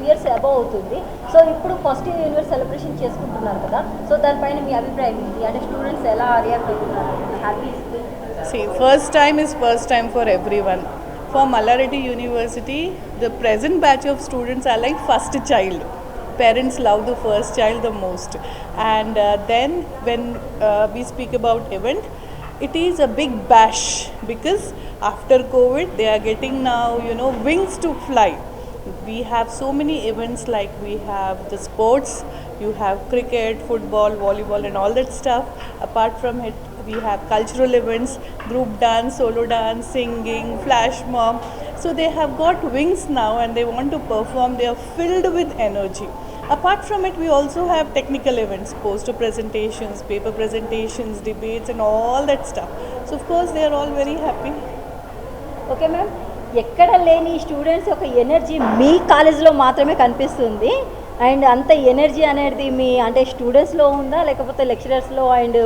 Years above అవుతుంది. So ఇప్పుడు first universe celebration చేసుకుంటున్నారు కదా, సో దానిపైన మీ అభిప్రాయం ఏంటి? అంటే స్టూడెంట్స్ ఎలా రియాక్ట్ అవుతున్నారు? Happy? See, first time is first time for everyone. For Mallareddy University, the present batch of students are like first child. Parents love the first child the most. And then when we speak about event, it is a big bash because after COVID they are getting now, wings to fly. We have so many events, like we have the sports, you have cricket, football, volleyball and all that stuff. Apart from it, we have cultural events, group dance, solo dance, singing, flash mob. So they have got wings now and they want to perform. They are filled with energy. Apart from it, we also have technical events, poster presentations, paper presentations, debates and all that stuff. So of course they are all very happy. Okay ma'am, ఎక్కడ లేని students ఒక energy మీ కాలేజ్లో మాత్రమే కనిపిస్తుంది. And అంత energy అనేది మీ అంటే స్టూడెంట్స్లో ఉందా, లేకపోతే లెక్చరర్స్లో అండ్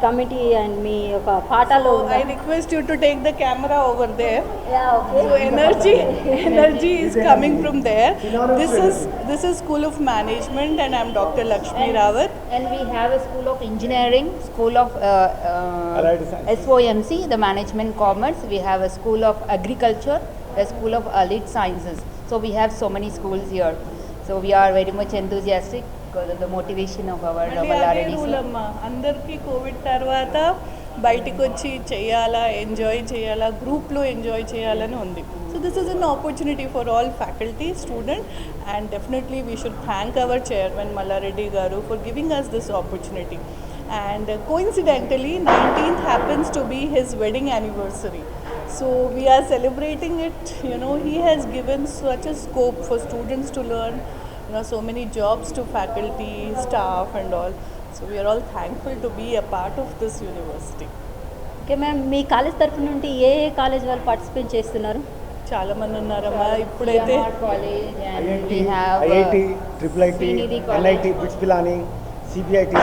కమిటీ అండ్ మీ ఒక పాఠాల్లో? I request you to take the camera over there. Yeah, okay. So energy is coming from there. This is School of Management and I'm Dr. Lakshmi Rawat. And we have a School of Engineering, School of SOMC, the Management Commerce. We have a School of Agriculture, the School of Allied Sciences. So we have so many schools here. So we are very much enthusiastic because of the motivation of our Mallareddy. అందరికీ Covid తర్వాత బయటికి వచ్చి చేయాలా, enjoy చేయాలా, గ్రూప్లో enjoy చేయాలని ఉంది. So this is an opportunity for all faculty, student, and definitely we should thank our chairman Malla Reddy గారు for giving us this opportunity. And coincidentally 19th happens to be his wedding anniversary. So we are celebrating it. He has given such a scope for students to learn, so many jobs to faculty, staff and all. So we are all thankful to be a part of this university. Okay ma'am, me college తరఫు నుండి ఏ college వాళ్ళు participate చేస్తున్నారు? చాలా మంది ఉన్నారమ్మా ఇప్పుడైతే. College, and we have IIT, IIIT, NIT, BITS Pilani, CBIT,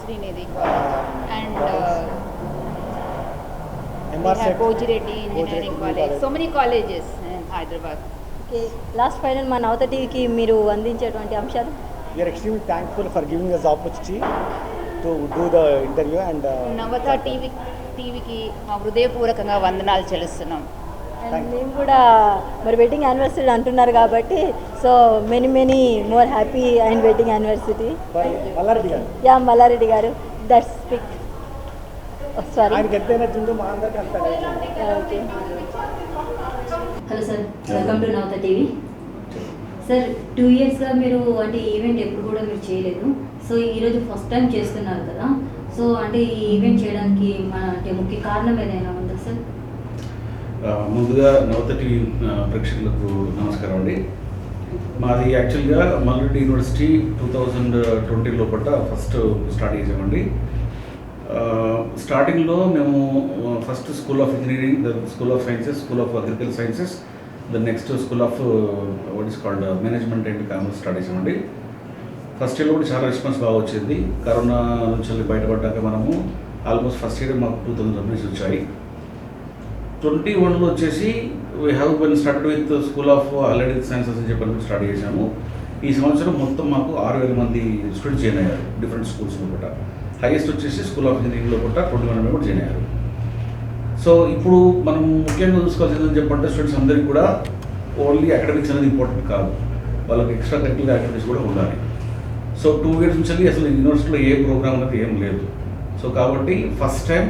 Srinidhi College, and we have Pochireddy Engineering College. So many colleges in Hyderabad. Okay, last final మా నవత టీవీకి మీరు అందించేటువంటి అంశాలు? We are extremely thankful for giving us the opportunity to do the interview and నవత టీవీకి మా హృదయపూర్వకంగా వందనాలు చెల్లిస్తున్నాం. అండ్ మేము కూడా మరి వెడ్డింగ్ యానివర్సరీ అంటున్నారు కాబట్టి, so many more happy and wedding anniversary. Mallareddy garu. Yeah Mallareddy garu, that's speak. Sorry. ఆయనకి ఎంత ఎనర్జీ ఉందో మా అందరికీ అంత okay. Hello sir, welcome to Navata TV. Sir, 2 yearsగా మీరు అంటే ఈవెంట్ ఎప్పుడు కూడా మీరు చేయలేదు. సో ఈరోజు ఫస్ట్ టైం చేస్తున్నారు కదా, సో అంటే ఈ ఈవెంట్ చేయడానికి అంటే ముఖ్య కారణం ఏదైనా ఉందా సార్? ముందుగా నవత టీవీ ప్రేక్షకులకు నమస్కారం అండి. మాది యాక్చువల్గా మల్లారెడ్డి యూనివర్సిటీ 2020 లోపల ఫస్ట్ స్టార్ట్ చేసామండి. స్టార్టింగ్లో మేము first school of engineering, the school of sciences, school of agriculture sciences, the next school of what is called management and commerce start చేసామండి. ఫస్ట్ ఇయర్లో కూడా చాలా రెస్పాన్స్ బాగా వచ్చింది. కరోనా నుంచి బయటపడ్డాక మనము ఆల్మోస్ట్ ఫస్ట్ ఇయర్ మాకు 2000 సబ్మిట్స్ వచ్చాయి. 21లో వచ్చేసి we have been started with school of allied sciences అని చెప్పి స్టార్ట్ చేసాము. ఈ సంవత్సరం మొత్తం మాకు 6000 మంది స్టూడెంట్స్ జాయిన్ అయ్యారు డిఫరెంట్ స్కూల్స్లో కూడా. హైయెస్ట్ వచ్చేసి స్కూల్ ఆఫ్ ఇంజనీరింగ్లో కూడా 21 మెంబర్స్ కూడా జాయిన్ అయ్యారు. సో ఇప్పుడు మనం ముఖ్యంగా చూసుకోవాల్సింది ఏం చెప్పంటే స్టూడెంట్స్ అందరికీ కూడా ఓన్లీ అకాడమిక్స్ అనేది ఇంపార్టెంట్ కాదు, వాళ్ళకి ఎక్స్ట్రా కరిక్యులర్ యాక్టివిటీస్ కూడా ఉండాలి. సో 2 years నుంచి అసలు యూనివర్సిటీలో ఏ ప్రోగ్రామ్ అనేది ఏం లేదు. సో కాబట్టి ఫస్ట్ టైం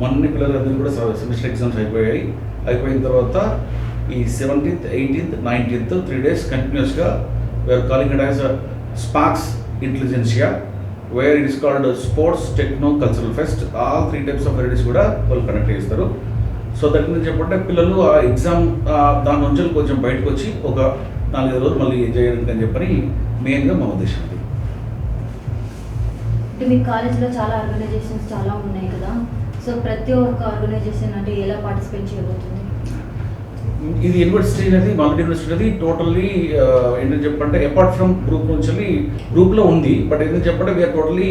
మొన్న పిల్లలందరూ కూడా సెమిస్టర్ ఎగ్జామ్స్ అయిపోయిన తర్వాత ఈ 17th, 18th, 19th 3 days కంటిన్యూస్గా we are calling it as sparks intelligentsia where it is called sports techno cultural fest. All 3 types of varieties కూడా వాళ్ళు కండక్ట్ చేస్తారు. సో దాని నుంచి చెప్పంటే పిల్లలు ఆ ఎగ్జామ్ దాని నుంచి కొంచెం బయటకు వచ్చి ఒక 4-5 రోజులు మళ్ళీ ఎంజాయ్ చేయడానికి అని చెప్పని మెయిన్గా మా ఉద్దేశం అది. అంటే మీ కాలేజ్లో చాలా ఆర్గనైజేషన్స్ చాలా ఉన్నాయి కదా, సో ప్రతి ఒక్క ఆర్గనైజేషన్ అంటే ఎలా పార్టిసిపేట్ చేయబోతుంది? ఇది యూనివర్సిటీ అనేది మాల్టీ యూనివర్సిటీ అనేది టోటల్లీ ఏంటని చెప్పంటే అపార్ట్ ఫ్రమ్ గ్రూప్ నుంచి గ్రూప్లో ఉంది, బట్ ఏంటని చెప్పంటే వీఆర్ టోటలీ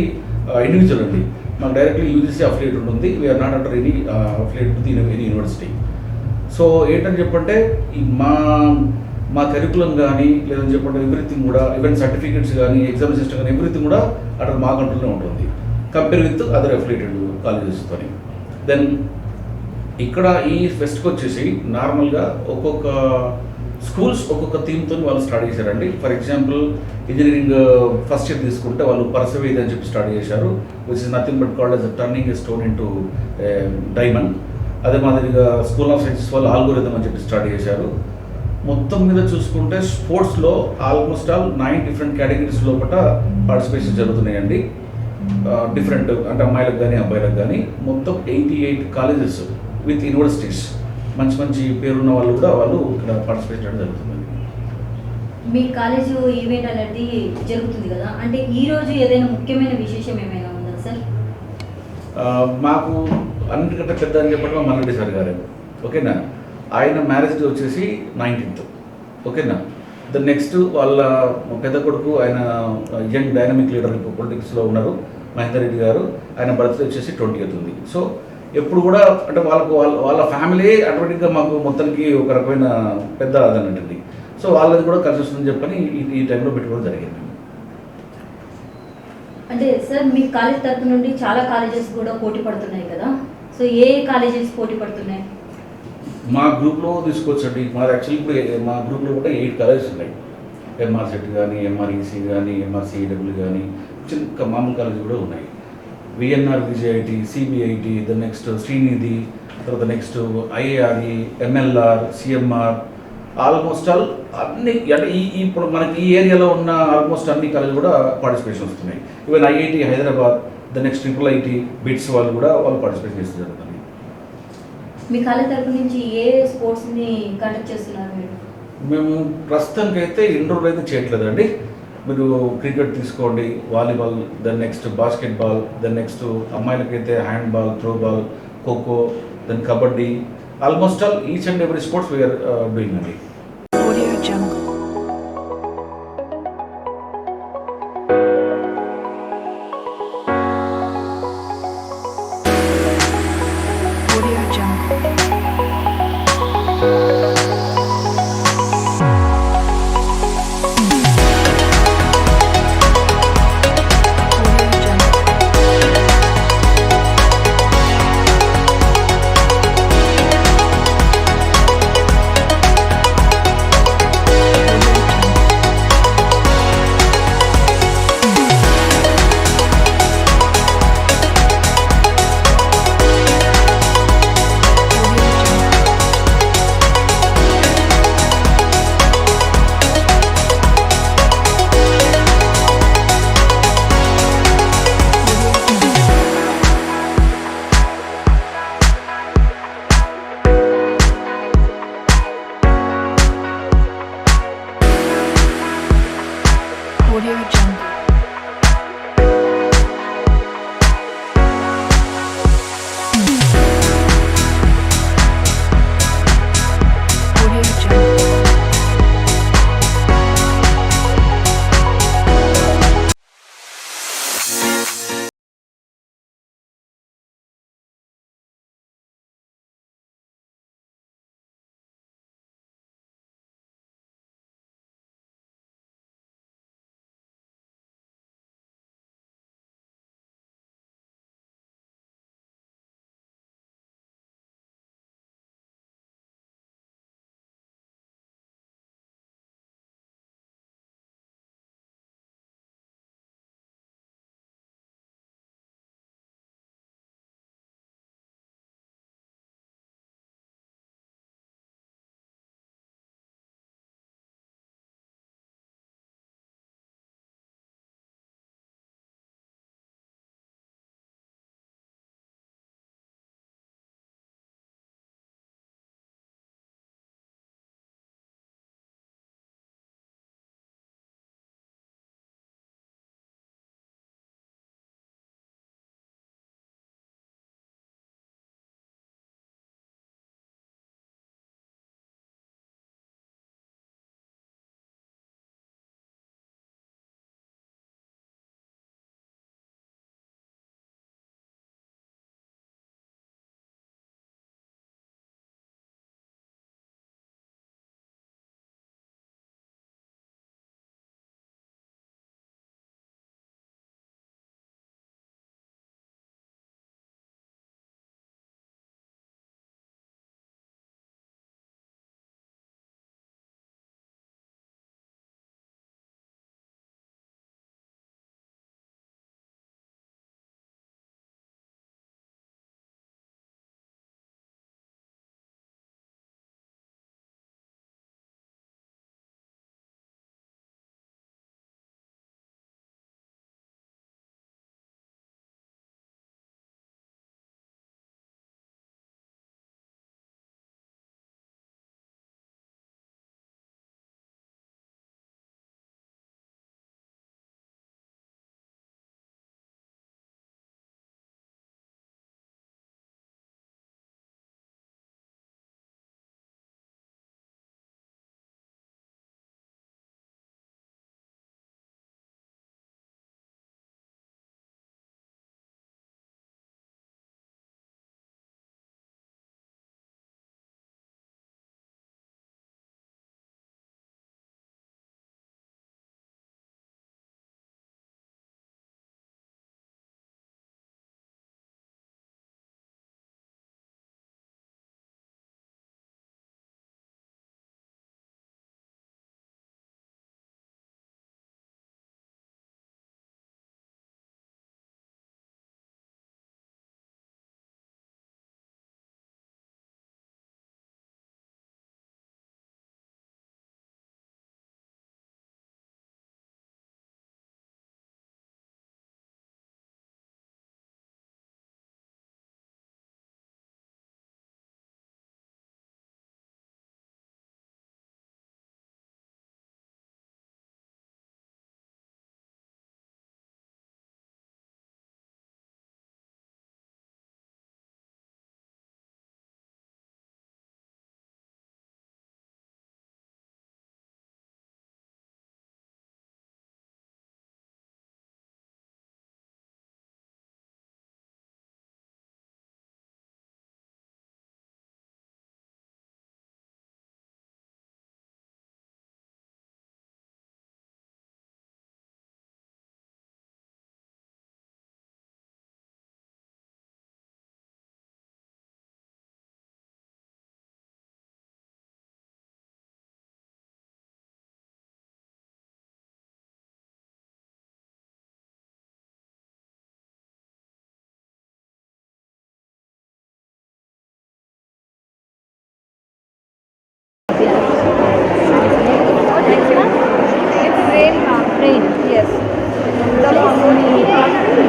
ఇండివిజువల్ అండి. మాకు డైరెక్ట్లీ యూజీసీ అఫిలియేట్ ఉంటుంది. We are not under any affiliate with any university. So ఏంటని చెప్పంటే మా కరికులం కానీ లేదని చెప్పంటే ఎవ్రీథింగ్ కూడా, ఈవెన్ సర్టిఫికేట్స్ కానీ ఎగ్జామ్ సిస్టమ్ కానీ ఎవ్రీథింగ్ కూడా అక్కడ మా కంట్రోల్లో ఉంటుంది కంపేర్ విత్ అదర్ అఫిలియేటెడ్ కాలేజెస్తో. దెన్ ఇక్కడ ఈ ఫెస్ట్కి వచ్చేసి నార్మల్గా ఒక్కొక్క స్కూల్స్ ఒక్కొక్క థీమ్తో వాళ్ళు స్టార్ట్ చేశారండి. For example engineering first year తీసుకుంటే వాళ్ళు పర్సవేజ్ అని చెప్పి స్టార్ట్ చేశారు, which is nothing but called as turning A stone into diamond. అదే మాదిరిగా స్కూల్ ఆఫ్ సైన్సెస్ వాళ్ళు ఆల్గోరిథం అని చెప్పి స్టార్ట్ చేశారు. మొత్తం మీద చూసుకుంటే స్పోర్ట్స్లో ఆల్మోస్ట్ ఆల్ 9 different కేటగిరీస్ లోపల పార్టిసిపేషన్ జరుగుతున్నాయండి. డిఫరెంట్ అంటే అమ్మాయిలకు కానీ అబ్బాయిలకు కానీ మొత్తం 88 కాలేజెస్ విత్ యూనివర్సిటీస్, మంచి మంచి పేరున్న వాళ్ళు కూడా వాళ్ళు ఇక్కడ పార్టిసిపేట్ చేయడం జరుగుతుంది. మీ కాలేజ్ ఈవెంట్ అనేది జరుగుతుంది కదా, అంటే ఈరోజు ఏదైనా ముఖ్యమైన విశేషం ఏమైనా ఉందా సార్? మాకు అన్నిటికంటే పెద్ద అని చెప్పడం మల్రెడ్డి సార్ గారు, ఓకేనా. ఆయన మ్యారేజ్ వచ్చేసి 19th, ఓకేనా. ద నెక్స్ట్ వాళ్ళ పెద్ద కొడుకు ఆయన యంగ్ డైనమిక్ లీడర్ పొలిటిక్స్లో ఉన్నారు, మహేందర్ రెడ్డి గారు. ఆయన బర్త్డే వచ్చేసి 20th ఉంది. సో ఎప్పుడు కూడా అంటే వాళ్ళ ఫ్యామిలీ ఆటోమేటిక్గా మాకు మొత్తానికి ఒక రకమైన పెద్ద అదనండి. సో వాళ్ళది కూడా కలిసి వస్తుందని చెప్పని ఈ టైంలో పెట్టుకోవడం జరిగింది. అంటే సార్ మీ కాలేజ్ తరపు నుండి చాలా కాలేజెస్ కూడా పోటీ పడుతున్నాయి కదా, సో ఏ కాలేజెస్ పోటీ పడుతున్నాయి? మా గ్రూప్లో తీసుకోవచ్చండి. మాది యాక్చువల్లీ ఇప్పుడు మా గ్రూప్లో కూడా 8 కాలేజెస్ ఉన్నాయి. ఎంఆర్సెట్ కానీ, ఎంఆర్ఈసీ కానీ, ఎంఆర్సీడబ్ల్యూ కానీ, చిన్న మామూలు కాలేజీ కూడా ఉన్నాయి. VNR VJIT, CBIT, the next Sreenidhi, తర్వాత next IARE, MLR, CMR, almost all అన్ని అంటే ఇప్పుడు మనకి ఈ ఏరియాలో ఉన్న ఆల్మోస్ట్ అన్ని కాలేజీలు కూడా పార్టిసిపేషన్ వస్తున్నాయి. Even IIT Hyderabad, the next IIIT, bits వాళ్ళు కూడా వాళ్ళు పార్టిసిపేట్ చేస్తూ జరుగుతుంది. మీ కాలేజ్ తరపు నుంచి ఏ స్పోర్ట్స్ని కండక్ట్ చేస్తున్నారు మీరు? మేము ప్రస్తుతానికి అయితే ఇండోర్ అయితే చేయట్లేదండి. మీరు క్రికెట్ తీసుకోండి, volleyball, then next basketball, then next అమ్మాయిలకైతే handball, throwball, kho kho, then kabaddi, almost all each and every sports we are doing అండి. Audio Jungle. Audio Jungle.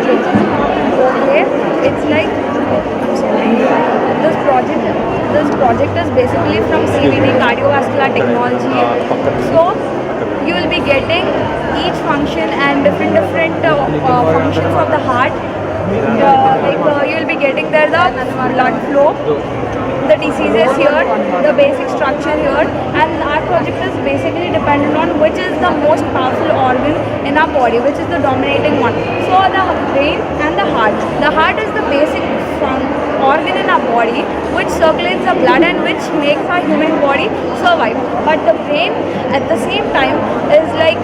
Okay, it's like I'm sorry. This project is basically from CVT cardiovascular technology. So you will be getting each function and different functions of the heart. You will be getting there the blood flow, the diseases here, the basic structure here, and our project is basically dependent on which is the most powerful organ in our body, which is the dominating one. So the brain and the heart. The heart is the basic organ in our body which circulates the blood and which makes our human body survive. But the brain at the same time is like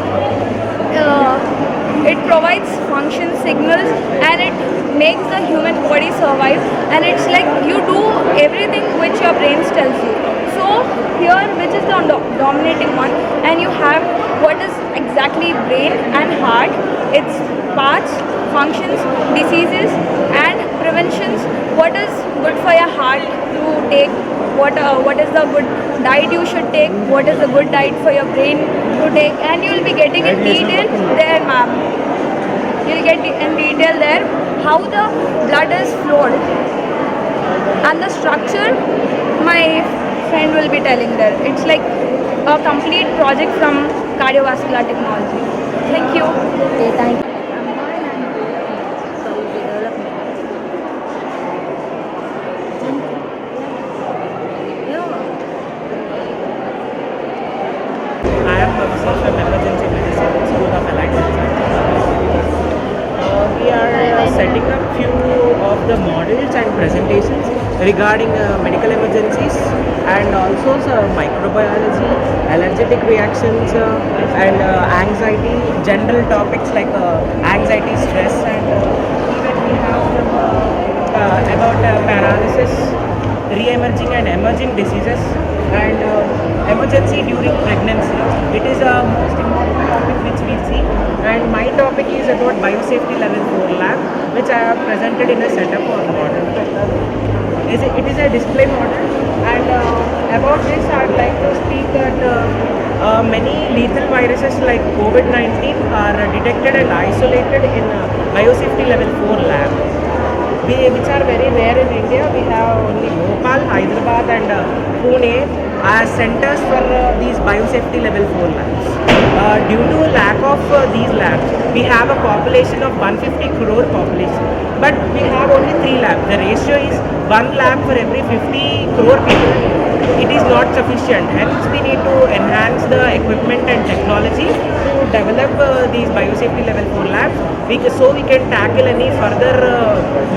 it provides function signals and it makes the human body survive, and it's like you do everything which your brain tells you. So here, which is the dominating one, and you have what is exactly brain and heart, its parts, functions, diseases and preventions, what is good for your heart to take, what is the good diet you should take, what is the good diet for your brain to take, and you will be getting in detail there, ma'am. You'll get in detail there how the blood is flowed and the structure my friend will be telling there. It's like a complete project from cardiovascular technology. Thank you. Okay, thank you. I am Professor from Emergency Medicine, School of Allied Sciences. We are setting up few of the models and presentations regarding medical emergencies and also microbiology, allergic reactions and anxiety, general topics like anxiety, stress, and even we have about paralysis, re-emerging and emerging diseases, and emergency during pregnancy. It is a most important topic which we see, and my topic is about biosafety level 4 lab, which I have presented in a setup or model. It is a display model, and about this I would like to speak that many lethal viruses like COVID-19 are detected and isolated in biosafety level 4 lab, which are very rare in India. We have only Bhopal, Hyderabad and Pune as centers for these biosafety level 4 labs. Due to lack of these labs, we have a population of 150 crore population, but we have only 3 labs. The ratio is 1 lab for every 50 crore people. It is not sufficient, hence we need to enhance the equipment and technology to develop these biosafety level 4 labs, so we can tackle any further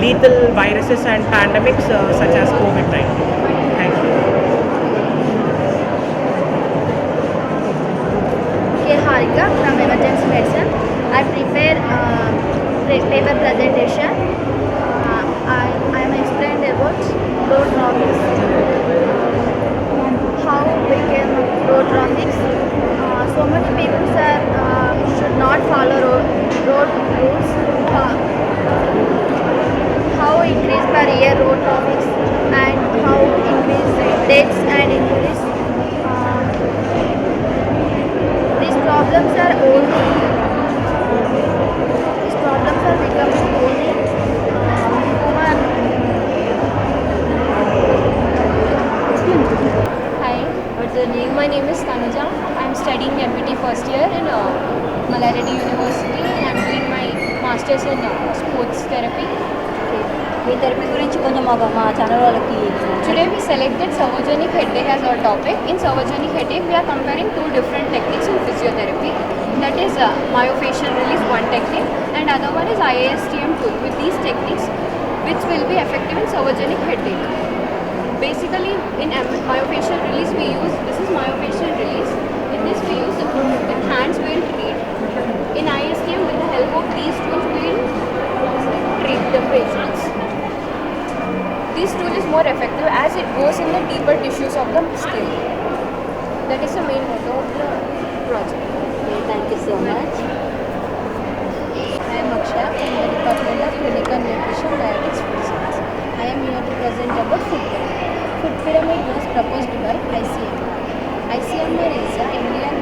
lethal viruses and pandemics such as COVID-19. Thank you. K. Harika from Emergency Medicine. I prepare paper presentation. I am explained about road traffic. How we can road traffic. So many people should not follow road rules. How increase per year road traffic and how increase deaths and injuries. These problems are only. These problems are becoming only human. Hi, what's your name? My name is Tanuja. I'm studying MPT first year in Mallaradi University. I'm doing my master's in sports therapy. Me therapy గురించి కొంచెం మా channel వాళ్ళకి Today we selected serogenic headache as our topic. In serogenic headache, we are comparing two different techniques in physiotherapy. That is myofascial release, one technique, and other one is IASTM tool. With these techniques, which will be effective in serogenic headache. Basically, in myofascial release, this is myofascial release. In this we use with hands we will treat. In IASTM, with the help of these tools, we will treat the patients. This tool is more effective as it goes in the deeper tissues of the skin. That is the main motto of the project. Thank you so much. I am Akshay from the Department of Clinical Nutrition, Dietetics, Food Science. I am here to present about food pyramid. Food pyramid was proposed by ICMR. ICMR is the Indian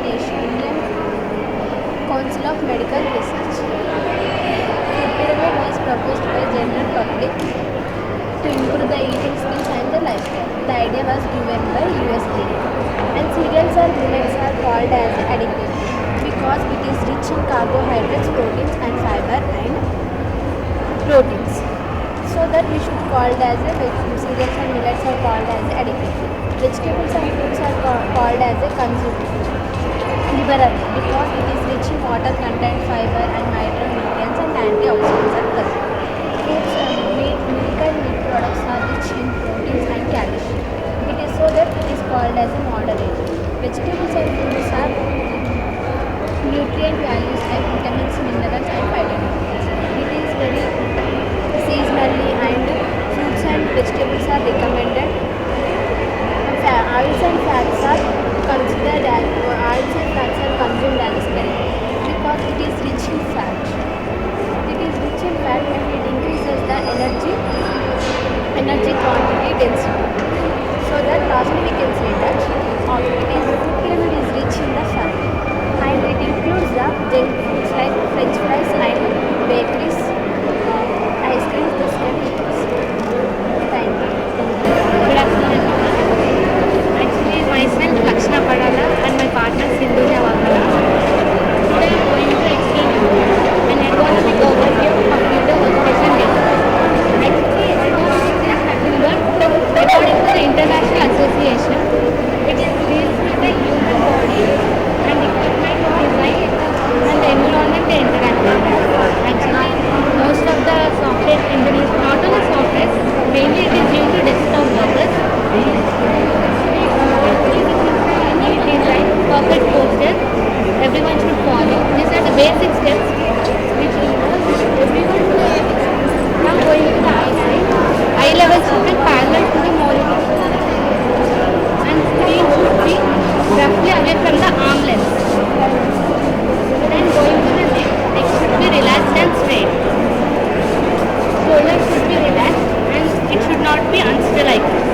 Council of Medical Research. Food pyramid was public to improve the eating skills and the lifestyle. The idea was given by USDA. And cereals or millets are called as addictive because it is rich in carbohydrates, proteins and fiber and proteins. So that we should call it as a cereals and millets are called as addictive. Vegetables and fruits are called as a consumed liberal because it is rich in water content, fiber and micronutrients and antioxidants are present. Fruits and meat, milk and meat products are rich in proteins and calcium. It is so that it is called as a moderate. Vegetables and fruits are nutrient values like vitamins, minerals and phytonutrients. It is very seasonally and fruits and vegetables are recommended. Oils and fats are considered as consumed as steroid because it is rich in fat. It is rich in fat and it increases the energy quantity density. So that lastly we can say that food pyramid is rich in the fat and it includes the junk foods like French fries and bakeries, ice creams, biscuits. Thank you. Good afternoon. Actually, myself Lakshna Padala and my partner Sindhuja Vakala. Today I am going to explain an ergonomic overview of computer workstation design. Actually, ergonomics is nothing but, according to the International Association, it is deals with the human body and equipment design and the environment they interact with. Actually, most of the software engineers, not only software, mainly it is due to desktop workers. Neat design, perfect posture, everyone should follow. These are the basic steps which involve everyone to now going to the eye level should be parallel to the monitor and screen should be roughly away from the arm length. Then going to the neck should be relaxed and straight. Shoulders should be relaxed and it should not be unstable.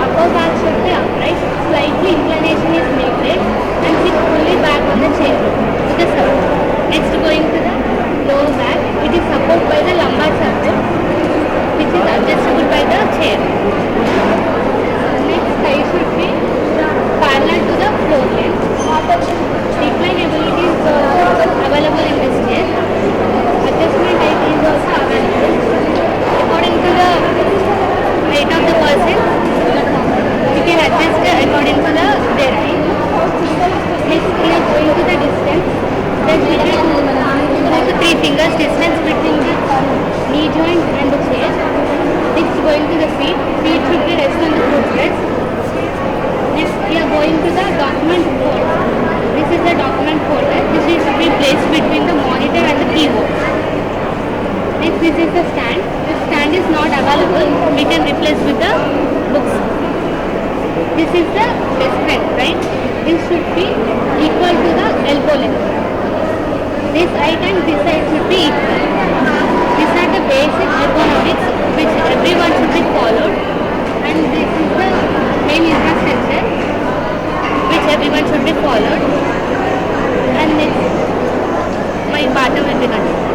Upper back should be upright, slightly inclination is made and sit fully back on the chair with the support. Next going to the lower back, it is supported by the lumbar support which is adjustable by the chair. Next thigh should be parallel to the floor length. Decline ability is available in this chair. Adjustment height is also available. According to the weight of the person, you can adjust according to their height. Next we are going to the distance. Then we have 2 to 3 fingers distance between the knee joint and the chair. Next going to the feet. Feet should be rest on the footrest. Next we are going to the document folder. This is the document folder. This should be placed between the monitor and the keyboard. Next this is the stand. If stand is not available, we can replace with the books. This is the desk height, right? This should be equal to the elbow length. This height and this height should be equal. These are the basic ergonomics which everyone should be followed, and this is the main infrastructure which everyone should be followed. And next, my partner will be continued.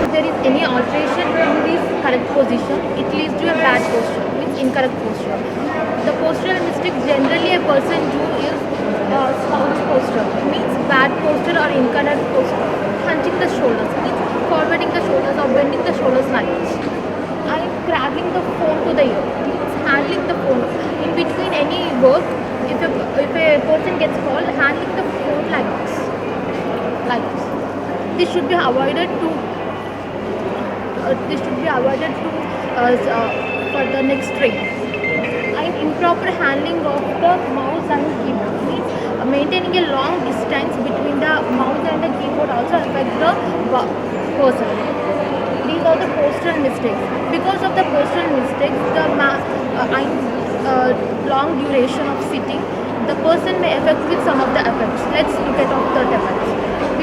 If there is any alteration in this correct position, it leads to a bad posture, which incorrect posture. The postural mistake generally a person do is slouch posture, means bad posture or incorrect posture. Hunching the shoulders, means forwarding the shoulders or bending the shoulders like this. And cradling the phone to the ear, means handling the phone. In between any work, if a person gets called, handling the phone like this. This should be avoided for the next trick. And improper handling of the mouse and keyboard, means maintaining a long distance between the mouse and the keyboard also affects the person. These are the postural mistakes. Because of the postural mistakes, the long duration of sitting, the person may affect with some of the effects. Let's look at all the effects.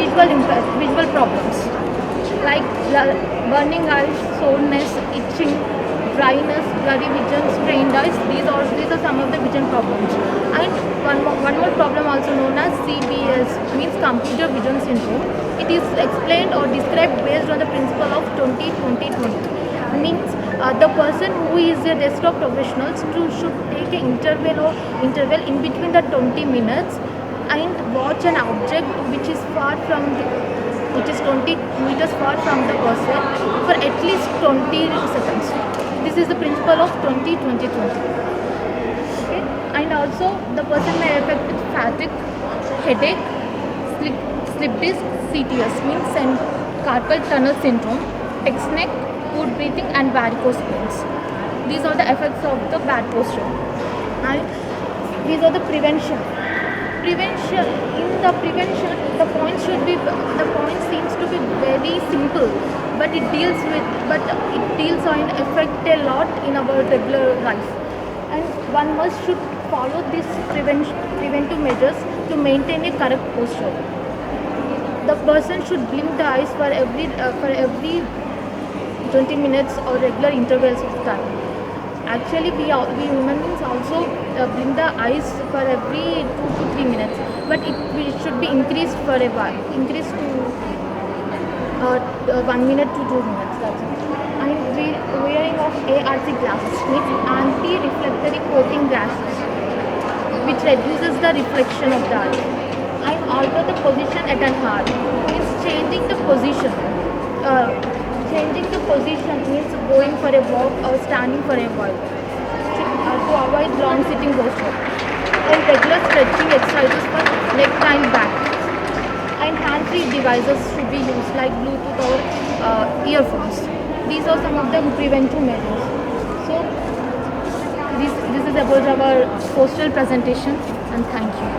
Visual problems like burning eyes, soreness, itching, dryness, blurry vision, strained eyes. These are some of the vision problems. And one more problem also known as CVS, means computer vision syndrome. It is explained or described based on the principle of 20-20-20. Means the person who is a desktop professional should take an interval in between the 20 minutes and watch an object which is 20 meters far from the person for at least 20 seconds. This is the principle of 20-20-20. Okay? And also the person may affect with fatigue, headache, slip disc, CTS means and carpal tunnel syndrome, text neck, food breathing and varicose veins. These are the effects of the bad posture. And these are the prevention. In the prevention, the point seems to be very simple, but it deals and affect a lot in our regular life. And one should follow these preventive measures to maintain a correct posture. The person should blink the eyes for every 20 minutes or regular intervals of time. Actually, we human beings also blink the eyes for every 2 to 3 minutes, but it should be increased for a while, increased to 1 minute to 2 minutes. That's it. And wearing of ARC glasses means anti-reflectory coating glasses, which reduces the reflection of the eye. And alter the position at an hour means changing the position. Changing the position means going for a walk or standing for a while to avoid long sitting posture. And regular stretching exercises for neck and back. And hand-free devices should be used like Bluetooth or earphones. These are some of the preventive measures. So this is about our postural presentation, and thank you.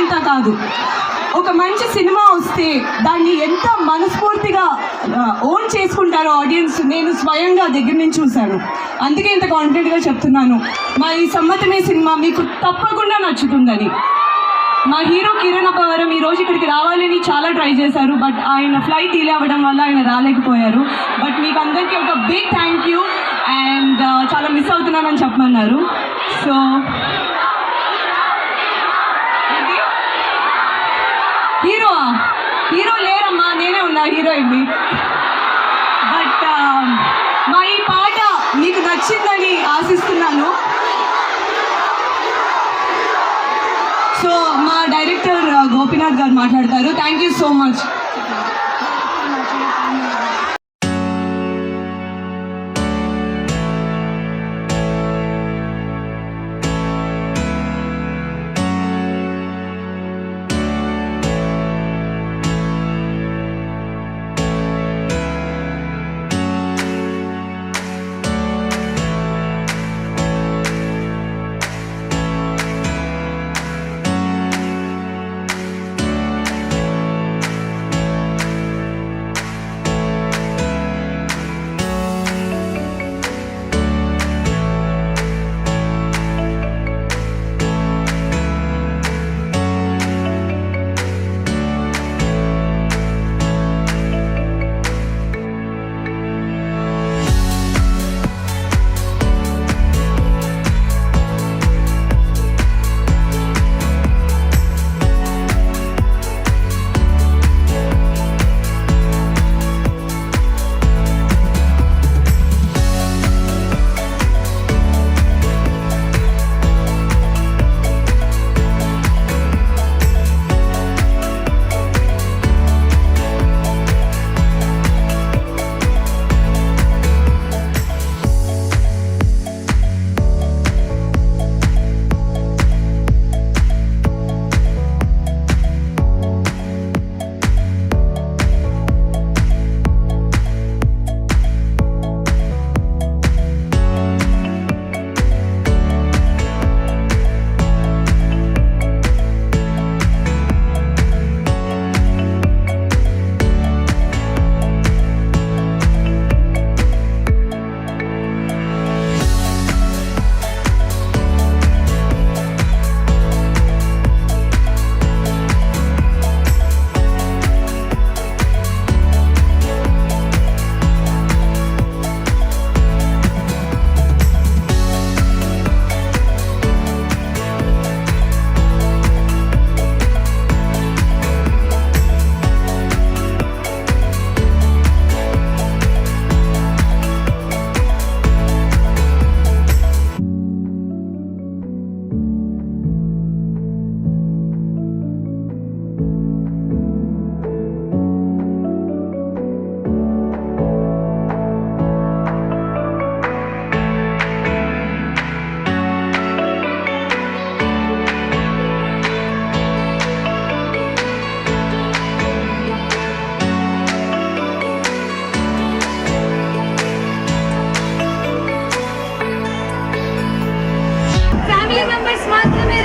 అంత కాదు. ఒక మంచి cinema వస్తే దాన్ని ఎంత మనస్ఫూర్తిగా own చేసుకుంటారో audience, నేను స్వయంగా దగ్గర నుంచి చూశాను. అందుకే ఇంత కాన్ఫిడెంట్గా చెప్తున్నాను, మా ఈ సమ్మతమే సినిమా మీకు తప్పకుండా నచ్చుతుందని. మా హీరో కిరణ్ అప్పవరం ఈరోజు ఇక్కడికి రావాలని చాలా ట్రై చేశారు, బట్ ఆయన ఫ్లైట్ డిలే అవ్వడం వల్ల ఆయన రాలేకపోయారు. బట్ మీకు అందరికీ ఒక బిగ్ థ్యాంక్ యూ అండ్ చాలా మిస్ అవుతున్నానని చెప్పమన్నారు. సో హీరో లేరమ్మా, నేనే ఉన్నా హీరోయిన్ని. బట్ మా ఈ పాట మీకు నచ్చిందని ఆశిస్తున్నాను. సో మా డైరెక్టర్ గోపీనాథ్ గారు మాట్లాడతారు. Thank you so much.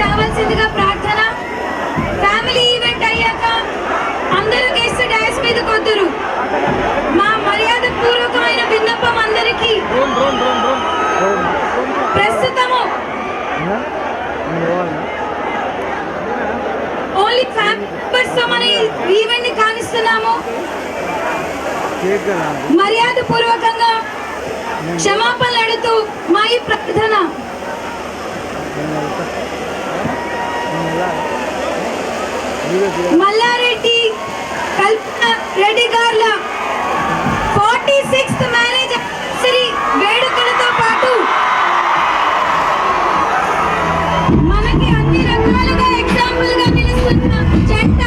రావాల్సిందిగా ప్రార్థన. ఫ్యామిలీ ఈవెంట్ అయ్యాక అందరూ గెస్ట్ డాష్ మీద కొద్దురు. మా మర్యాద పూర్వకమైన విన్నపం అందరికీ, ప్రస్తుతము ఓన్లీ ఫ్యామిలీ మెంబర్స్ తో మన ఈవెంట్ ని కానిస్తున్నాము. మర్యాద పూర్వకంగా క్షమాపణలు అడుగుతూ మా ఈ ప్రార్థన. మల్లారెడ్డి కల్పన రెడ్డి గార్ల 46th మ్యారేజ్ యానివర్సరీ వేడుకలతో పాటు మనకి అన్ని రకాలుగా ఎగ్జాంపుల్ గా నిలుస్తున్న జంట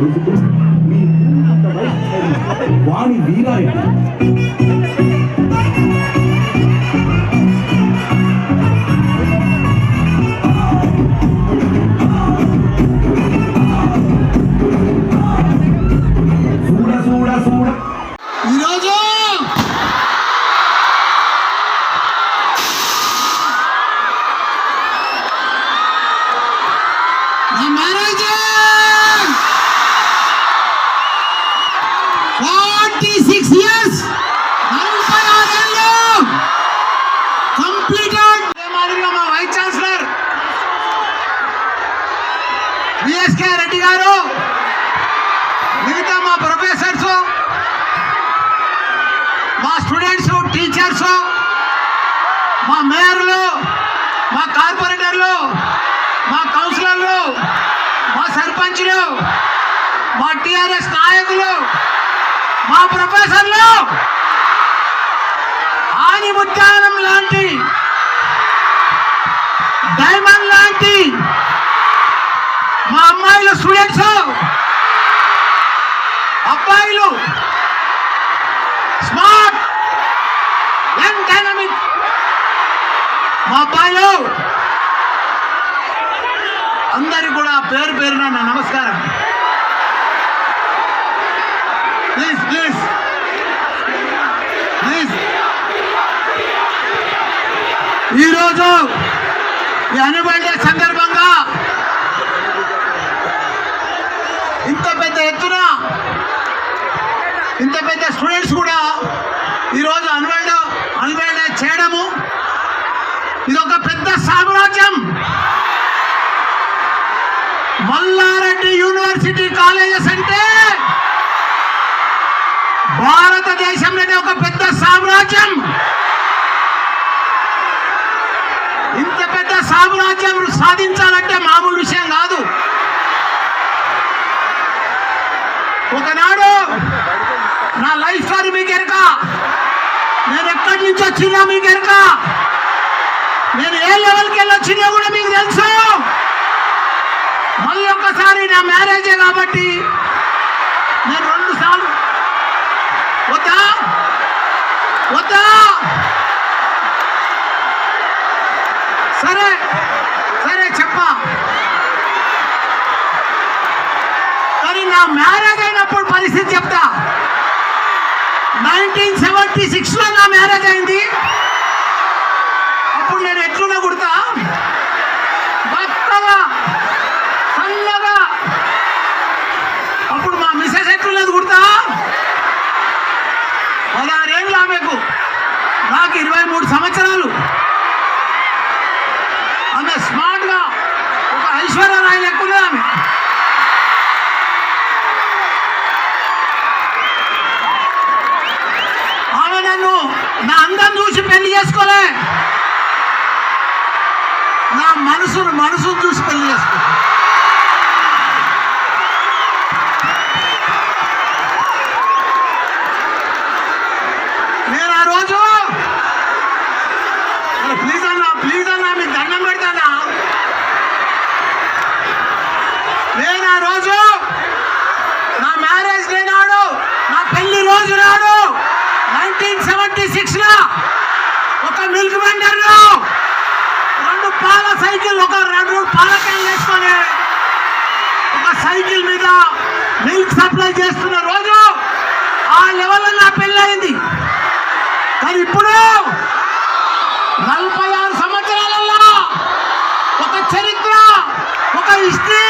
రుజుతూ మీ పూర్ణత వైఖరి వాణి వీరారెడ్డి. ఈరోజు నా మ్యారేజ్ 46 years, 46 ఏళ్ళు కంప్లీటెడ్. మాదిరిగా మా వైస్ ఛాన్సలర్ బిఎస్కే రెడ్డి గారు, మిగతా మా ప్రొఫెసర్స్, మా స్టూడెంట్స్, టీచర్స్, మా మేయర్లు, మా కార్పొరేటర్లు, మా కౌన్సిలర్లు, మా సర్పంచ్లు, మా టిఆర్ఎస్ నాయకులు, మా ప్రొఫెసర్లు, ఆనిముత్యానం లాంటి, డైమండ్ లాంటి మా అమ్మాయిలు, స్టూడెంట్స్, అబ్బాయిలు, స్మార్ట్ యంగ్ డైనమిక్ మా అబ్బాయిలు అందరికి కూడా పేరు పేరున నా నమస్కారం. ప్లీజ్ ప్లీజ్ ప్లీజ్ ఈరోజు ఈ యాన్యువల్ డే సందర్భంగా ఇంత పెద్ద ఎత్తున ఇంత పెద్ద స్టూడెంట్స్ కూడా ఈరోజు యాన్యువల్ డే చేయడము, ఇది ఒక పెద్ద సామ్రాజ్యం. మల్లారెడ్డి యూనివర్సిటీ కాలేజెస్ అంటే భారతదేశంలోనే ఒక పెద్ద సామ్రాజ్యం. ఇంత పెద్ద సామ్రాజ్యం సాధించాలంటే మామూలు విషయం కాదు. ఒకనాడు నా లైఫ్ స్టోరీ మీకు ఎరక, నేను ఎక్కడి నుంచి వచ్చినా మీకు ఎరక, నేను ఏ లెవెల్కి వెళ్ళొచ్చినా కూడా మీకు తెలుసు. మళ్ళీ ఒక్కసారి నా మ్యారేజే కాబట్టి నేను 2 సార్లు వద్దా వద్దా సరే సరే చెప్పా, కానీ నా మ్యారేజ్ అయినప్పుడు పరిస్థితి చెప్తా. 1976లో నా మ్యారేజ్ అయింది. అప్పుడు నేను ఎట్లున్నా కుడతా, బక్కగా సన్నగా. అప్పుడు మా మిసెస్ ఎట్లున్నది కుడతా, 16 ఏళ్ళు ఆమెకు, నాకు 23 సంవత్సరాలు. ఆమె స్మార్ట్ గా ఒక ఐశ్వర్యరాయ్ లెక్కున్నది ఆమె. ఆమె నన్ను నా అందం చూసి పెళ్లి చేసుకోలే, నా మనసును చూసి పెళ్లి చేసుకో. నేను ఆ రోజు ప్లీజ్ అన్నా మీకు దండం పెడతానా, నేను ఆ రోజు నా మ్యారేజ్ డే నాడు, నా పెళ్లి రోజు నాడు 1976లో ఒక మిల్క్ వెండర్లో 2 పాల సైకిల్, ఒక 2 పాల క్యాన్లు వేసుకొని ఒక సైకిల్ మీద మిల్క్ సప్లై చేస్తున్న రోజు ఆ లెవెల్లో నా పెళ్ళి అయింది. కానీ ఇప్పుడు 46 సంవత్సరాలలో ఒక చరిత్ర, ఒక హిస్టరీ,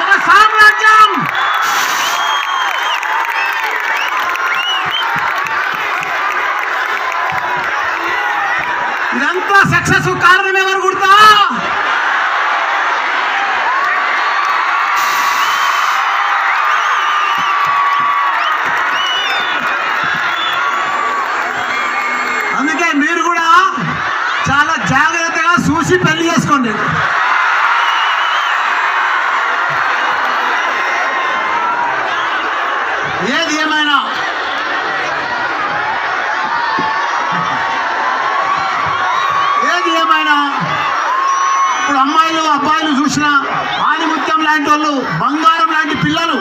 ఒక సామ్రాజ్యం. ఇదంతా సక్సెస్ కారణం ఎవరు గుర్తా? అందుకే మీరు కూడా చాలా జాగ్రత్తగా చూసి పెళ్లి చేసుకోండి. ఏది ఏమైనా ఇప్పుడు అమ్మాయిలు అబ్బాయిలు చూసినా ఆనిముత్యం లాంటి వాళ్ళు, బంగారం లాంటి పిల్లలు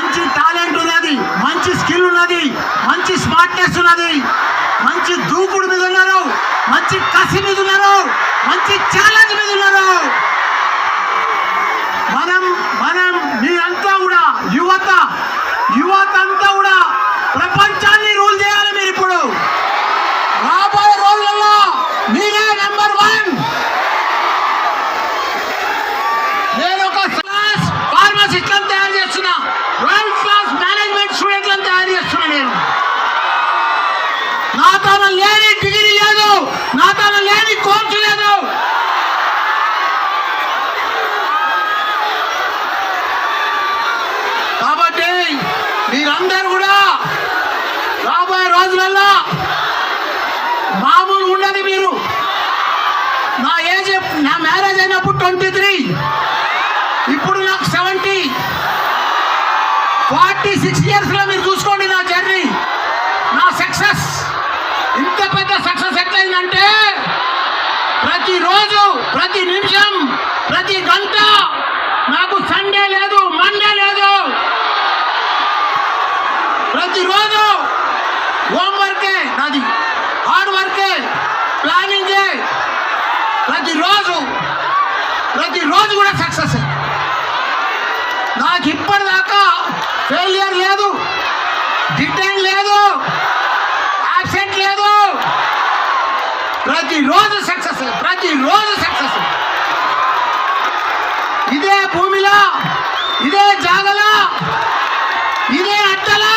మంచి టాలెంట్ ఉన్నది, మంచి స్కిల్ ఉన్నది, మంచి స్మార్ట్నెస్ ఉన్నది, మంచి దూకుడు మీద ఉన్నారు, మంచి కసి మీద ఉన్నారు, మంచి ఛాలెంజ్ మీద ఉన్నారు. మనం మీరంతా కూడా యువత అంతా కూడా ప్రపంచాన్ని రూల్ చేయాలి. మీరు ఇప్పుడు రాబోయే రోజులలో మీరే నెంబర్ 1. నేను ఒక క్లాస్ ఫార్మసిస్ట్లను తయారు చేస్తున్నా, వరల్డ్ క్లాస్ మేనేజ్మెంట్ స్టూడెంట్లను తయారు చేస్తున్నా. నేను నా తన లేని డిగ్రీ లేదు, నా తన లేని కోర్సు లేదు. కాబట్టి మీరందరూ కూడా రాబోయే రోజులలో మామూలు ఉండదు. మీరు నా ఏజ్, నా మ్యారేజ్ అయినప్పుడు 23, ఇప్పుడు నాకు 70. 46 ఇయర్స్లో మీరు చూసుకోండి నా జర్నీ, నా సక్సెస్. ఇంత పెద్ద సక్సెస్ ఎట్లయిందంటే ప్రతిరోజు, ప్రతి నిమిషం, ప్రతి గంట నాకు సండే లేదు, మండే లేదు. ప్రతిరోజు హోంవర్కే నాది, హార్డ్ వర్కే, ప్లానింగే. ప్రతిరోజు కూడా సక్సెస్. నాకు ఇప్పటిదాకా ఫెయిలియర్ లేదు, డిటైన్ లేదు, యాబ్సెంట్ లేదు. ప్రతిరోజు సక్సెస్. ఇదే భూమిలో, ఇదే జాగలా, ఇదే అట్టలా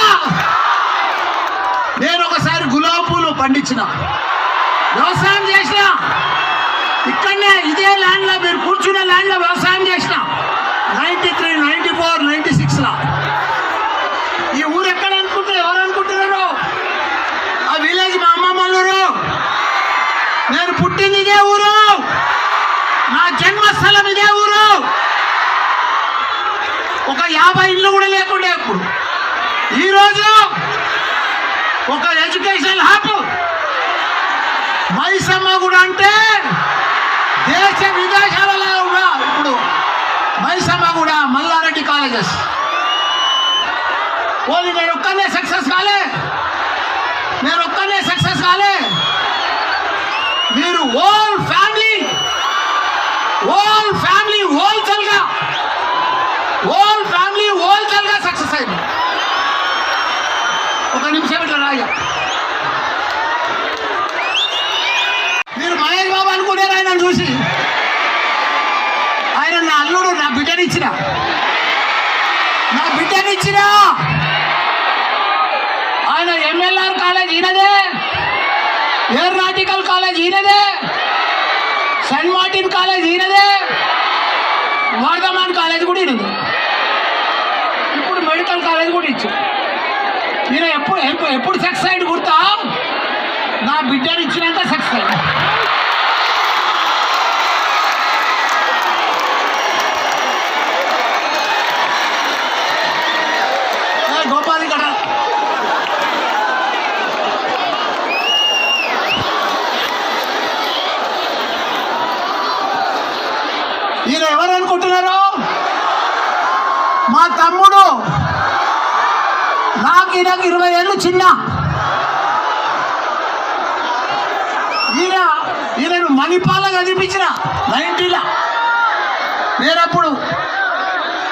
నేను ఒకసారి గులాబీ పూలు పండించిన, వ్యవసాయం చేసిన. ఇక్కడనే ఇదే ల్యాండ్లో, మీరు కూర్చునే ల్యాండ్లో వ్యవసాయం చేసిన. 93, 94, 96లో. ఈ ఊరు ఎక్కడ అనుకుంటారు? ఎవరు అనుకుంటున్నారు? ఆ విలేజ్ మా అమ్మమ్మలూరు. నేను పుట్టింది ఇదే ఊరు, నా జన్మస్థలం ఇదే ఊరు. ఒక 50 ఇళ్ళు కూడా లేకుండే అప్పుడు. ఈరోజు ఒక ఎడ్యుకేషనల్ హబ్ మైసమ్మ కూడా అంటే దేశ విదేశాలలో కూడా ఇప్పుడు మైసమ్మ కూడా మల్లారెడ్డి కాలేజెస్. ఓన్లీ నేను ఒక్కనే సక్సెస్ కాలే, మీరు హోల్ ఫ్యామిలీ హోల్సేల్గా సక్సెస్ అయింది. ఒక నిమిషం ఇట్లా రాయ. మీరు మహేష్ బాబు అనుకునేరు ఆయన చూసి. ఆయన నా అల్లుడు, నా బిడ్డనిచ్చిన. ఆయన MLR కాలేజ్ ఈయనదే, ఏరోనాటికల్ కాలేజ్ ఈయనదే, సెయింట్ మార్టిన్ కాలేజ్ ఈయనదే, వర్ధమాన్ కాలేజ్ కూడా ఈయనదే. ఇప్పుడు మెడికల్ కాలేజ్ కూడా ఇచ్చారు. నేను ఎప్పుడు సక్సెస్ అయ్యి గుర్తా? నా బిడ్డని ఇచ్చినాక సక్సెస్ అయ్యి. గోపాల్ ఇక్కడ ఈయన ఎవరు అనుకుంటున్నారు? మా తమ్ముడు. నాకు 20 ఏళ్ళు చిన్న. ఈయనను మణిపాల చదివించిన 90లో. నేనప్పుడు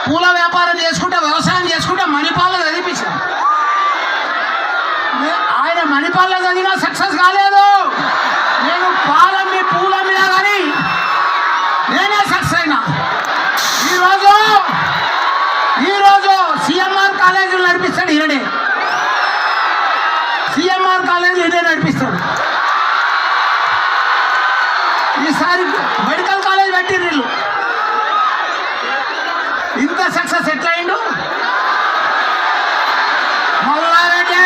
పూల వ్యాపారం చేసుకుంటా, వ్యవసాయం చేసుకుంటా మణిపాల చదివించిన. ఆయన మణిపాల చదివినా సక్సెస్ కాలేదు. నేను పూల మీద కానీ నేనే సక్సెస్ అయినా. ఈరోజు CMR కాలేజీలు నడిపిస్తాడు ఈయననే. CMR కాలేజీ ఈయనే నడిపిస్తాడు. ఈసారి మెడికల్ కాలేజ్ పెట్టిర్రు వీళ్ళు. ఇంత సక్సెస్ ఎట్లా అయిండు? మల్లారెడ్డి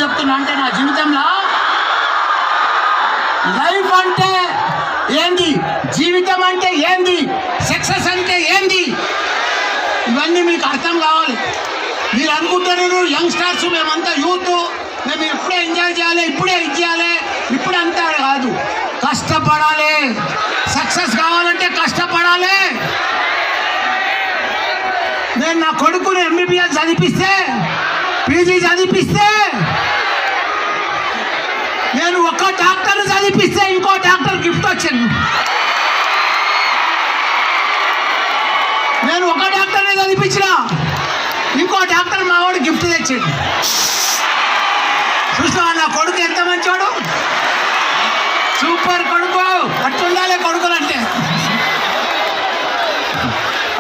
చెప్తున్నా అంటే నా జీవితంలో లైఫ్ అంటే ఏంది, జీవితం అంటే ఏంది, సక్సెస్ అంటే ఏంది, ఇవన్నీ మీకు అర్థం కావాలి. మీరు అనుకుంటున్నారు యంగ్స్టర్స్ మేమంతా యూత్, మేము ఇప్పుడే ఎంజాయ్ చేయాలి, ఇప్పుడే ఇది చేయాలి, ఇప్పుడు అంతా కాదు. కష్టపడాలి. సక్సెస్ కావాలంటే కష్టపడాలి. నేను నా కొడుకుని ఎంబీబీఎస్ చదివిస్తే, పీజీ చదివిస్తే, నేను ఒక డాక్టర్ చదివిస్తే ఇంకో డాక్టర్ గిఫ్ట్ వచ్చింది. నేను ఒక డాక్టర్ని చదివించిన ఇంకో డాక్టర్ మా వాడు గిఫ్ట్ తెచ్చింది. చూసావా నా కొడుకు ఎంత మంచోడు, సూపర్ కొడుకు. అట్టుండాలి కొడుకులు అంటే.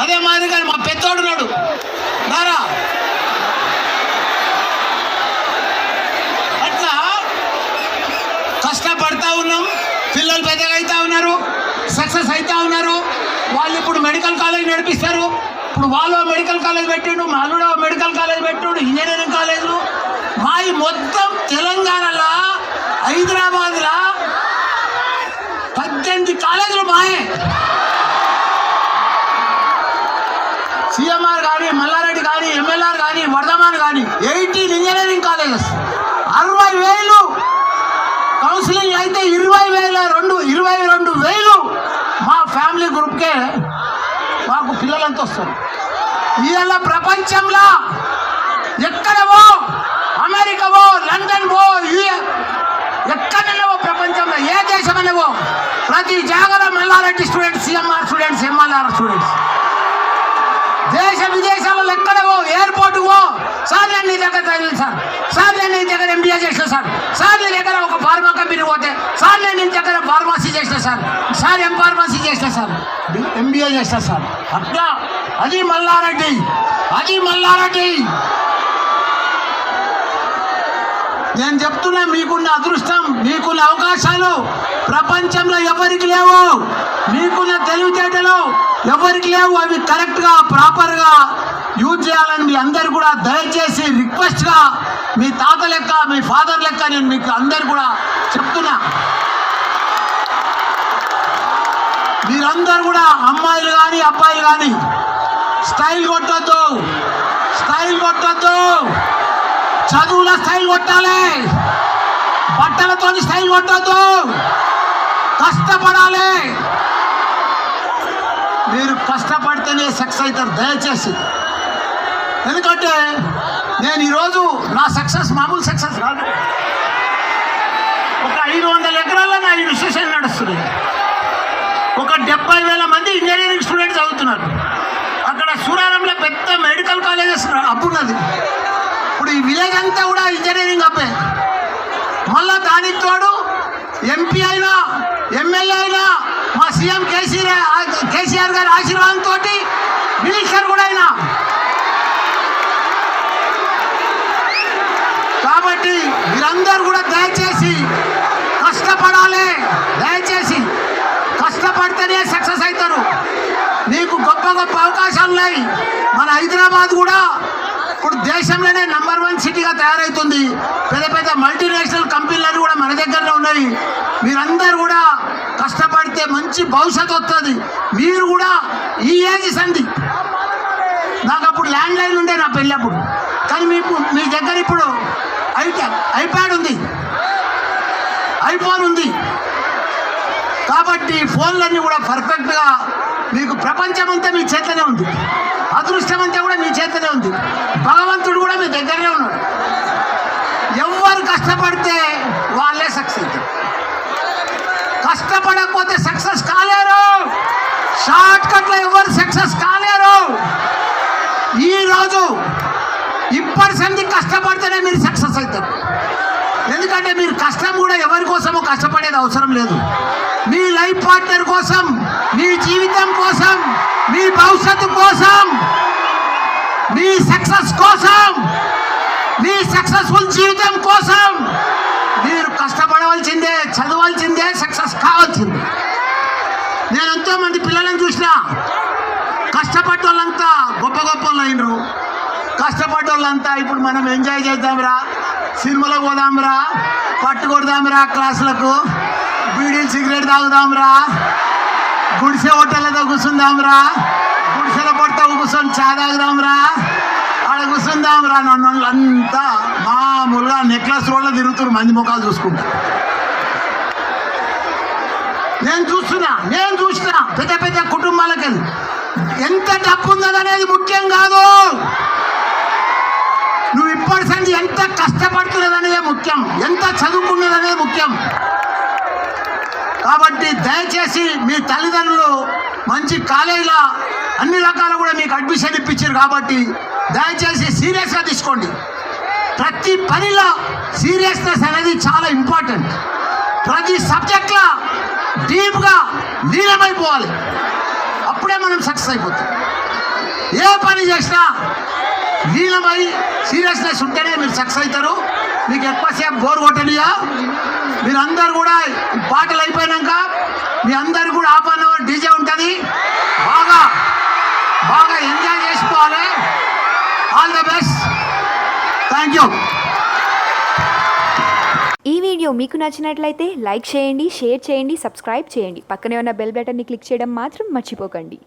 అదే మాదిరిగా మా పెద్దోడు నాడు దారా అట్లా కష్టపడతా ఉన్నాం. పిల్లలు పెద్దగా అవుతా ఉన్నారు, సక్సెస్ అవుతా ఉన్నారు. వాళ్ళు ఇప్పుడు మెడికల్ కాలేజ్ నడిపిస్తారు. ఇప్పుడు వాళ్ళు మెడికల్ కాలేజ్ పెట్టిండు, మా అల్లుడు మెడికల్ కాలేజ్ పెట్టిండు, ఇంజనీరింగ్ కాలేజీలు. మా మొత్తం తెలంగాణలో, హైదరాబాద్లో 18 కాలేజీలు మాయే. సిఎంఆర్ కానీ, మల్లారెడ్డి కానీ, ఎంఎల్ఆర్ కానీ, వర్ధమాన్ కానీ 18 ఇంజనీరింగ్ కాలేజెస్. 60,000 కౌన్సిలింగ్ అయితే 22,000 మా ఫ్యామిలీ గ్రూప్కే మాకు పిల్లలంతా వస్తారు. ఇవాళ ప్రపంచంలో ఎక్కడవో, అమెరికావో, లండన్ పో, ఎక్కడనవో, ప్రపంచంలో ఏ దేశమనవో ప్రతి జాగర Malla Reddy students, CMR students, MLR students. దేశ విదేశాలలో ఎక్కడవో, ఎయిర్పోర్ట్ పో, సార్ నేను నీ దగ్గర చదివాను సార్, సార్ నేను నీ దగ్గర ఎంబీఏ చేసిన సార్, సార్ నీ దగ్గర ఒక ఫార్మా కంపెనీ పోతే, సార్ నేను నీ దగ్గర ఫార్మసీ చేసిన సార్, సార్ ఎం ఫార్మసీ చేసిన సార్, ఎంబీఏ చేసిన సార్. అట్లా అది మల్లారెడ్డి, అది మల్లారెడ్డి. నేను చెప్తున్నా, మీకున్న అదృష్టం, మీకున్న అవకాశాలు ప్రపంచంలో ఎవరికి లేవు. మీకున్న తెలివితేటలు ఎవరికి లేవు. అవి కరెక్ట్గా, ప్రాపర్గా యూజ్ చేయాలని మీ అందరు కూడా దయచేసి రిక్వెస్ట్గా, మీ తాత లెక్క, మీ ఫాదర్ లెక్క నేను మీకు అందరు కూడా చెప్తున్నా. మీరందరూ కూడా అమ్మాయిలు కానీ అబ్బాయిలు కానీ స్టైల్ కొట్టొద్దు, స్టైల్ కొట్టొద్దు. చదువుల స్టైల్ కొట్టాలి, బట్టలతో స్టైల్ కొట్టొద్దు. కష్టపడాలి. మీరు కష్టపడితేనే సక్సెస్ అవుతారు దయచేసి. ఎందుకంటే నేను ఈరోజు నా సక్సెస్ మామూలు సక్సెస్ కాదు. ఒక 500 ఎకరాల్లో నా ఇన్స్టిట్యూషన్ నడుస్తుంది. ఒక 70,000 మంది ఇంజనీరింగ్ స్టూడెంట్స్ చదువుతున్నారు. అక్కడ సూరారంలో పెద్ద మెడికల్ కాలేజెస్ అప్పున్నది. ఇప్పుడు ఈ విలేజ్ అంతా కూడా ఇంజనీరింగ్ అబ్బే. మళ్ళా దానికి తోడు ఎంపీ అయినా, ఎమ్మెల్యే అయినా, మా సీఎం కేసీఆర్ గారి ఆశీర్వాదంతో మినిస్టర్ కూడా అయినా. కాబట్టి మీరందరూ కూడా దయచేసి కష్టపడాలి. దయచేసి కష్టపడితేనే సక్సెస్ అవుతారు. మీకు గొప్ప గొప్ప అవకాశాలు ఉన్నాయి. మన హైదరాబాద్ కూడా ఇప్పుడు దేశంలోనే నంబర్ 1 సిటీగా తయారవుతుంది. పెద్ద పెద్ద మల్టీనేషనల్ కంపెనీలు కూడా మన దగ్గరలో ఉన్నాయి. మీరందరూ కూడా కష్టపడితే మంచి భవిష్యత్తు వస్తుంది. మీరు కూడా ఈ ఏజ్ సంది. నాకు అప్పుడు ల్యాండ్ లైన్ ఉండే నా పెళ్ళప్పుడు, కానీ మీ దగ్గర ఇప్పుడు ఐప్యాడ్ ఉంది, ఐఫోన్ ఉంది. కాబట్టి ఫోన్లన్నీ కూడా పర్ఫెక్ట్గా మీకు ప్రపంచం అంతా మీ చేతనే ఉంది. అదృష్టం అంతా కూడా మీ చేతనే ఉంది. భగవంతుడు కూడా మీ దగ్గరనే ఉన్నాడు. ఎవరు కష్టపడితే వాళ్ళే సక్సెస్ అవుతారు. కష్టపడకపోతే సక్సెస్ కాలేరు. షార్ట్ కట్లో ఎవరు సక్సెస్ కాలేరు. ఈరోజు ఇప్పటి సంది కష్టపడితేనే మీరు సక్సెస్ అవుతారు. ఎందుకంటే మీరు కష్టం కూడా ఎవరి కోసమో కష్టపడేది అవసరం లేదు. మీ లైఫ్ పార్ట్నర్ కోసం, మీ జీవితం కోసం, మీ భవిష్యత్తు కోసం, మీ సక్సెస్ కోసం, మీ సక్సెస్ఫుల్ జీవితం కోసం మీరు కష్టపడవలసిందే, చదవాల్సిందే, సక్సెస్ కావాల్సిందే. నేను ఎంతోమంది పిల్లలను చూసినా కష్టపడ్డ వాళ్ళంతా గొప్ప గొప్ప వాళ్ళు అయినరు. కష్టపడ్డ వాళ్ళంతా ఇప్పుడు మనం ఎంజాయ్ చేద్దాంరా, సినిమాలకు పోదాంరా, పట్టు కొడదాంరా, క్లాసులకు బీడీలు సిగరెట్ తాగుదాంరా, గుడిసె హోటళ్ళతో కూర్చుందాంరా, గుడిసెల పొట్ట కూర్చొని చా తాగుదాంరా, ఆడ కూర్చుందాంరా. నన్ను అంతా మామూలుగా నెక్లెస్ రోడ్లో తిరుగుతున్నారు మంది ముఖాలు చూసుకుంటా. నేను చూస్తున్నా పెద్ద పెద్ద కుటుంబాలకి ఎంత డబ్బు ఉన్నదనేది ముఖ్యం కాదు, నువ్వు ఇప్పటి ఎంత కష్టపడుతున్నదనేదే ముఖ్యం, ఎంత చదువుకున్నదనేది ముఖ్యం. కాబట్టి దయచేసి మీ తల్లిదండ్రులు మంచి కాలేజీలో అన్ని రకాలు కూడా మీకు అడ్మిషన్ ఇప్పించారు కాబట్టి దయచేసి సీరియస్గా తీసుకోండి. ప్రతి పనిలో సీరియస్నెస్ అనేది చాలా ఇంపార్టెంట్. ప్రతి సబ్జెక్ట్లో డీప్గా లీనమైపోవాలి, అప్పుడే మనం సక్సెస్ అయిపోతాం. ఏ పని చేసినా లీనమై సీరియస్నెస్ ఉంటేనే మీరు సక్సెస్ అవుతారు. మీకు ఎక్కువసేపు బోర్ కొట్టనియా. మీరందరూ కూడా పాటలు అయిపోయినాక మీ అందరు కూడా హాఫ్ అన్ అవర్ డీజే ఉంటుంది, బాగా ఎంజాయ్ చేసుకోవాలి. All the best, thank you. ఈ వీడియో మీకు నచ్చినట్లయితే లైక్ చేయండి, షేర్ చేయండి, సబ్స్క్రైబ్ చేయండి. పక్కనే ఉన్న బెల్ బటన్ని క్లిక్ చేయడం మాత్రం మర్చిపోకండి.